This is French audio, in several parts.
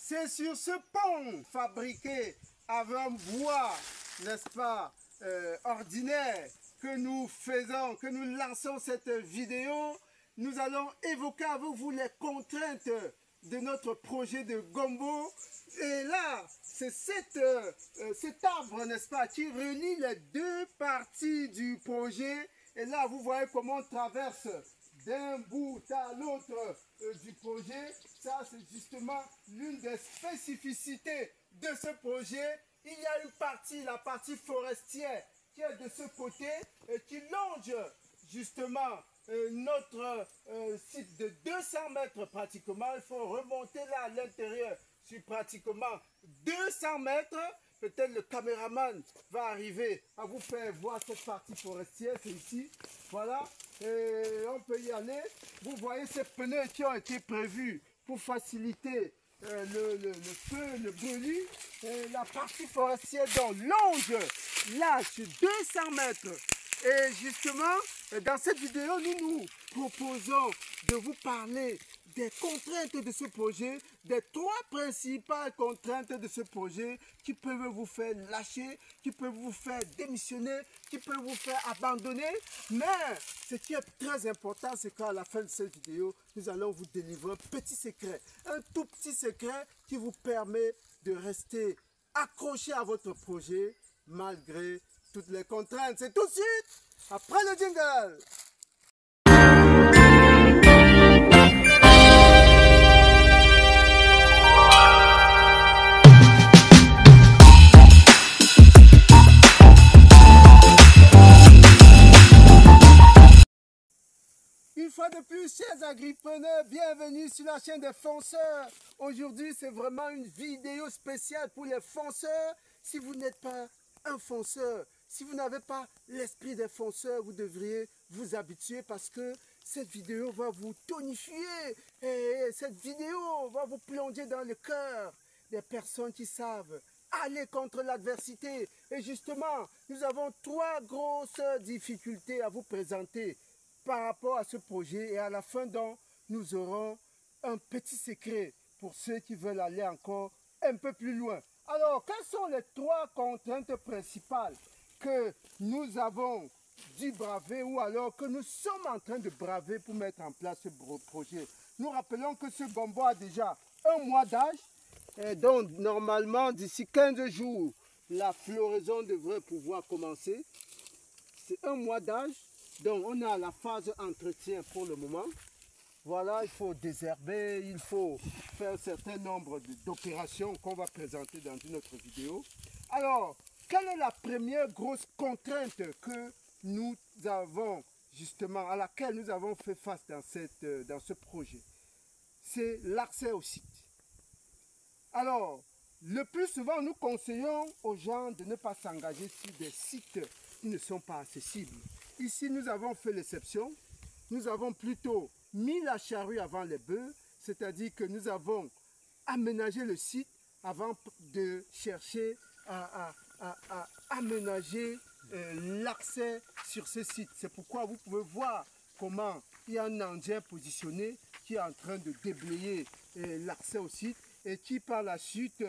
C'est sur ce pont fabriqué avec un bois, n'est-ce pas, ordinaire, que nous lançons cette vidéo. Nous allons évoquer avec vous les contraintes de notre projet de Gombo. Et là, c'est cet arbre, n'est-ce pas, qui relie les deux parties du projet. Et là, vous voyez comment on traverse d'un bout à l'autre du projet. Ça, c'est justement l'une des spécificités de ce projet. Il y a une partie, la partie forestière, qui est de ce côté et qui longe justement notre site de 200 mètres pratiquement. Il faut remonter là à l'intérieur sur pratiquement 200 mètres. Peut-être le caméraman va arriver à vous faire voir cette partie forestière. C'est ici. Voilà. Et on peut y aller. Vous voyez ces pneus qui ont été prévus pour faciliter le feu, le brûlis. La partie forestière donc longe là sur 200 mètres. Et justement, dans cette vidéo, nous proposons de vous parler des contraintes de ce projet, des trois principales contraintes de ce projet qui peuvent vous faire lâcher, qui peuvent vous faire démissionner, qui peuvent vous faire abandonner. Mais ce qui est très important, c'est qu'à la fin de cette vidéo, nous allons vous délivrer un petit secret, un tout petit secret qui vous permet de rester accroché à votre projet malgré toutes les contraintes. C'est tout de suite après le jingle. Une fois de plus, chers agripreneurs, bienvenue sur la chaîne des fonceurs. Aujourd'hui, c'est vraiment une vidéo spéciale pour les fonceurs. Si vous n'êtes pas un fonceur, si vous n'avez pas l'esprit des fonceurs, vous devriez vous habituer parce que cette vidéo va vous tonifier et cette vidéo va vous plonger dans le cœur des personnes qui savent aller contre l'adversité. Et justement, nous avons trois grosses difficultés à vous présenter par rapport à ce projet et à la fin donc, nous aurons un petit secret pour ceux qui veulent aller encore un peu plus loin. Alors, quelles sont les trois contraintes principales que nous avons dû braver ou alors que nous sommes en train de braver pour mettre en place ce projet? Nous rappelons que ce gombo a déjà un mois d'âge et donc normalement d'ici 15 jours, la floraison devrait pouvoir commencer. C'est un mois d'âge, donc on est à la phase entretien pour le moment. Voilà, il faut désherber, il faut faire un certain nombre d'opérations qu'on va présenter dans une autre vidéo. Alors, quelle est la première grosse contrainte que nous avons justement, à laquelle nous avons fait face dans ce projet? C'est l'accès au site. Alors, le plus souvent, nous conseillons aux gens de ne pas s'engager sur des sites qui ne sont pas accessibles. Ici, nous avons fait l'exception. Nous avons plutôt mis la charrue avant les bœufs, c'est-à-dire que nous avons aménagé le site avant de chercher à aménager l'accès sur ce site. C'est pourquoi vous pouvez voir comment il y a un engin positionné qui est en train de déblayer l'accès au site et qui par la suite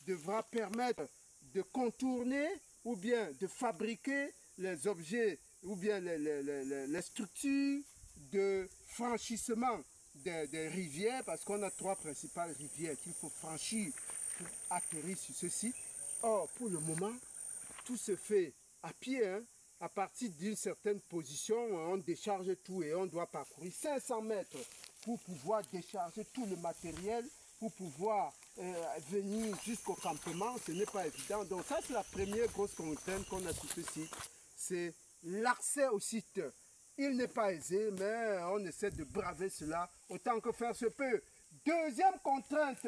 devra permettre de contourner ou bien de fabriquer les objets ou bien les structures de franchissement des rivières, parce qu'on a trois principales rivières qu'il faut franchir pour atterrir sur ce site. Or, pour le moment, tout se fait à pied, hein. À partir d'une certaine position, on décharge tout et on doit parcourir 500 mètres pour pouvoir décharger tout le matériel, pour pouvoir venir jusqu'au campement. Ce n'est pas évident. Donc ça, c'est la première grosse contrainte qu'on a sur ce site. C'est l'accès au site. Il n'est pas aisé, mais on essaie de braver cela autant que faire se peut. Deuxième contrainte,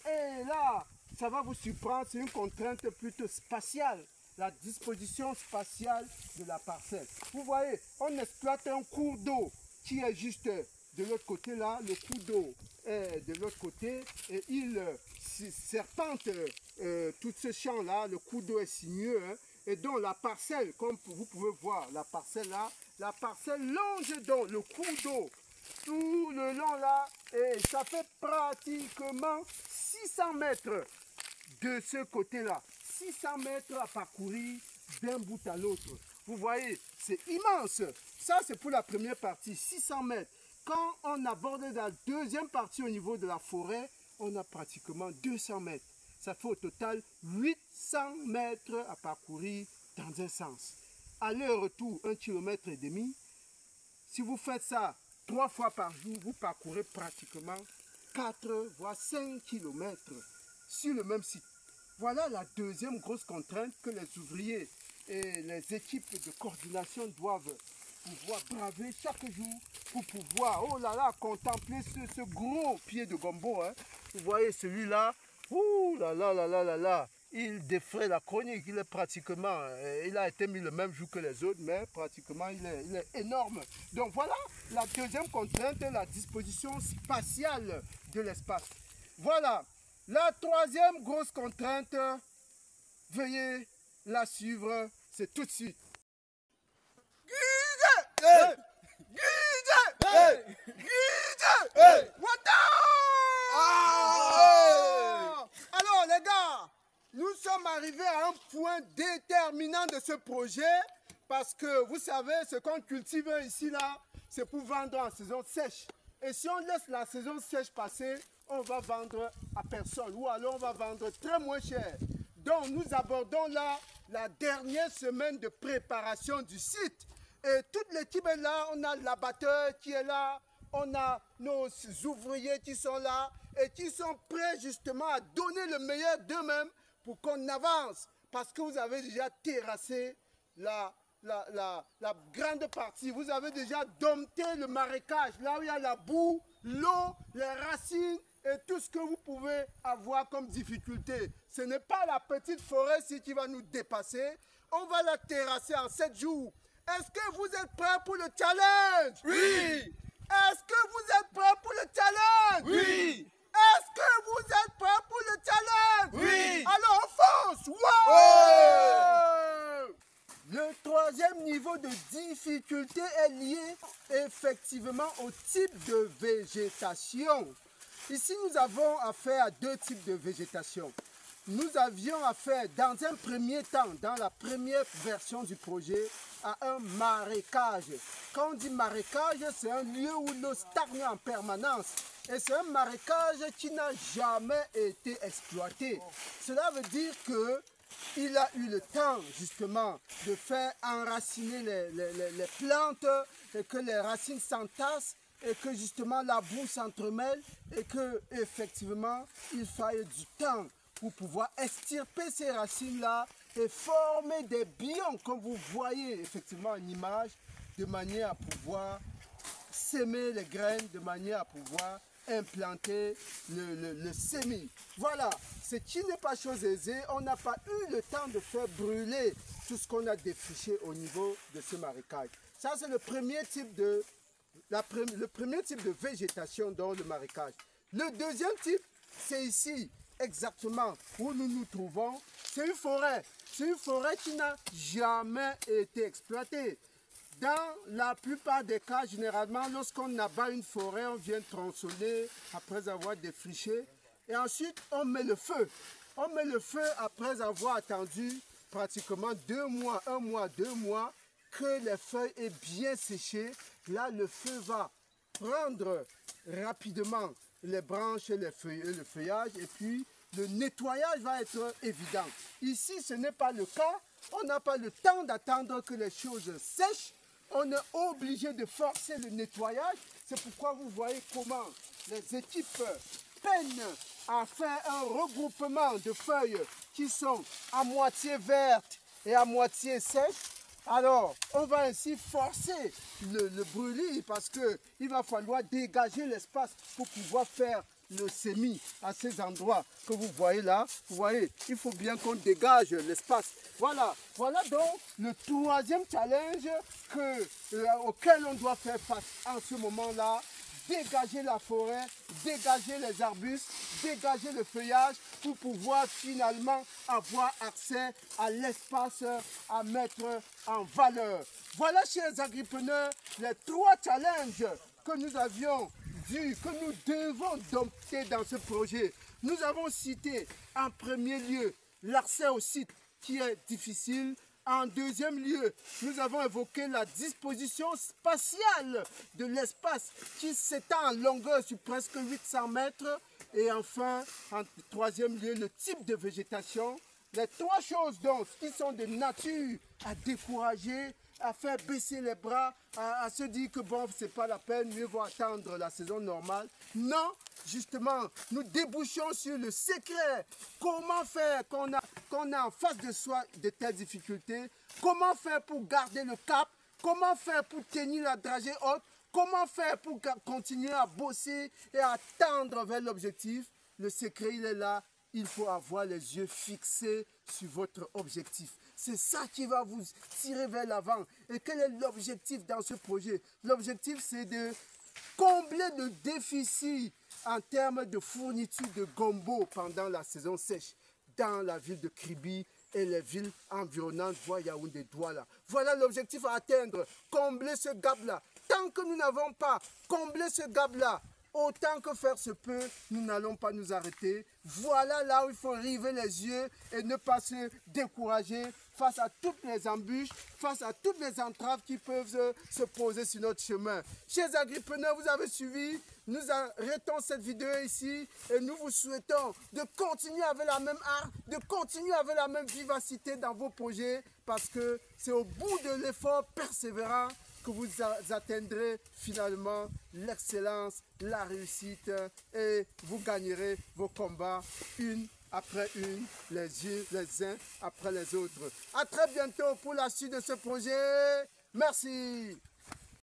et là, ça va vous surprendre, c'est une contrainte plutôt spatiale. La disposition spatiale de la parcelle. Vous voyez, on exploite un cours d'eau qui est juste de l'autre côté là. Le cours d'eau est de l'autre côté et il serpente tout ce champ là. Le cours d'eau est sinueux. Hein. Et donc la parcelle, comme vous pouvez voir, la parcelle là, la parcelle longe donc le cours d'eau tout le long là, et ça fait pratiquement 600 mètres de ce côté-là. 600 mètres à parcourir d'un bout à l'autre. Vous voyez, c'est immense. Ça, c'est pour la première partie, 600 mètres. Quand on aborde la deuxième partie au niveau de la forêt, on a pratiquement 200 mètres. Ça fait au total 800 mètres à parcourir dans un sens. Aller-retour, 1,5 km. Si vous faites ça 3 fois par jour, vous parcourez pratiquement 4 voire 5 km sur le même site. Voilà la deuxième grosse contrainte que les ouvriers et les équipes de coordination doivent pouvoir braver chaque jour pour pouvoir, oh là là, contempler ce gros pied de gombo. Hein. Vous voyez celui-là, ouh là là là là là là, il défraie la chronique, il est pratiquement, il a été mis le même jour que les autres, mais pratiquement il est énorme. Donc voilà la deuxième contrainte, la disposition spatiale de l'espace. Voilà, la troisième grosse contrainte, veuillez la suivre, c'est tout de suite. Hey! Hey! Hey! Alors les gars, nous sommes arrivés à un point déterminant de ce projet parce que vous savez, ce qu'on cultive ici là, c'est pour vendre en saison sèche. Et si on laisse la saison sèche passer, on va vendre à personne ou alors on va vendre très moins cher. Donc nous abordons là la dernière semaine de préparation du site. Et toute l'équipe est là, on a l'abatteur qui est là, on a nos ouvriers qui sont là et qui sont prêts justement à donner le meilleur d'eux-mêmes pour qu'on avance. Parce que vous avez déjà terrassé la grande partie, vous avez déjà dompté le marécage, là où il y a la boue, l'eau, les racines et tout ce que vous pouvez avoir comme difficulté. Ce n'est pas la petite forêt-ci qui va nous dépasser, on va la terrasser en 7 jours. Est-ce que vous êtes prêts pour le challenge? Oui! Est-ce que vous êtes prêts pour le challenge? Oui! Est-ce que vous êtes prêts pour le challenge? Oui! Alors on fonce! Wow! Ouais! Le troisième niveau de difficulté est lié effectivement au type de végétation. Ici, nous avons affaire à 2 types de végétation. Nous avions affaire, dans un premier temps, dans la première version du projet, à un marécage. Quand on dit marécage, c'est un lieu où l'eau stagne en permanence. Et c'est un marécage qui n'a jamais été exploité. Cela veut dire qu'il a eu le temps, justement, de faire enraciner les plantes et que les racines s'entassent et que, justement, la boue s'entremêle et que, effectivement, il faille du temps pour pouvoir extirper ces racines-là et former des biomes, comme vous voyez effectivement en image, de manière à pouvoir s'aimer les graines, de manière à pouvoir implanter le semis. Voilà, ce qui n'est pas chose aisée, on n'a pas eu le temps de faire brûler tout ce qu'on a défriché au niveau de ce marécage. Ça, c'est le premier type de végétation dans le marécage. Le deuxième type, c'est ici, exactement où nous nous trouvons. C'est une forêt. C'est une forêt qui n'a jamais été exploitée. Dans la plupart des cas, généralement, lorsqu'on abat une forêt, on vient tronçonner après avoir défriché. Et ensuite, on met le feu. On met le feu après avoir attendu pratiquement 2 mois, 1 mois, 2 mois, que les feuilles aient bien séché. Là, le feu va prendre rapidement les branches et le feuillage. Et puis, le nettoyage va être évident. Ici, ce n'est pas le cas. On n'a pas le temps d'attendre que les choses sèchent. On est obligé de forcer le nettoyage. C'est pourquoi vous voyez comment les équipes peinent à faire un regroupement de feuilles qui sont à moitié vertes et à moitié sèches. Alors, on va ainsi forcer le brûlis parce qu'il va falloir dégager l'espace pour pouvoir faire le semis à ces endroits que vous voyez là. Vous voyez, il faut bien qu'on dégage l'espace. Voilà, voilà donc le troisième challenge auquel on doit faire face en ce moment-là. Dégager la forêt, dégager les arbustes, dégager le feuillage pour pouvoir finalement avoir accès à l'espace à mettre en valeur. Voilà, chers agripreneurs, les 3 challenges que nous devons dompter dans ce projet. Nous avons cité en premier lieu l'accès au site qui est difficile. En deuxième lieu, nous avons évoqué la disposition spatiale de l'espace qui s'étend en longueur sur presque 800 mètres. Et enfin, en troisième lieu, le type de végétation. Les trois choses donc qui sont de nature à décourager, à faire baisser les bras, à se dire que bon, c'est pas la peine, mieux vaut attendre la saison normale. Non, justement, nous débouchons sur le secret. Comment faire quand on a en face de soi de telles difficultés? Comment faire pour garder le cap? Comment faire pour tenir la dragée haute? Comment faire pour continuer à bosser et à tendre vers l'objectif? Le secret, il est là. Il faut avoir les yeux fixés sur votre objectif. C'est ça qui va vous tirer vers l'avant. Et quel est l'objectif dans ce projet? L'objectif, c'est de combler le déficit en termes de fourniture de gombo pendant la saison sèche dans la ville de Kribi et les villes environnantes, voire Yaoundé, Douala. Voilà l'objectif à atteindre, combler ce gap-là. Tant que nous n'avons pas comblé ce gap-là, autant que faire se peut, nous n'allons pas nous arrêter. Voilà là où il faut river les yeux et ne pas se décourager face à toutes les embûches, face à toutes les entraves qui peuvent se poser sur notre chemin. Chers agripreneurs, vous avez suivi. Nous arrêtons cette vidéo ici et nous vous souhaitons de continuer avec la même art, de continuer avec la même vivacité dans vos projets parce que c'est au bout de l'effort persévérant que vous atteindrez finalement l'excellence, la réussite et vous gagnerez vos combats une après une, les uns après les autres. À très bientôt pour la suite de ce projet. Merci.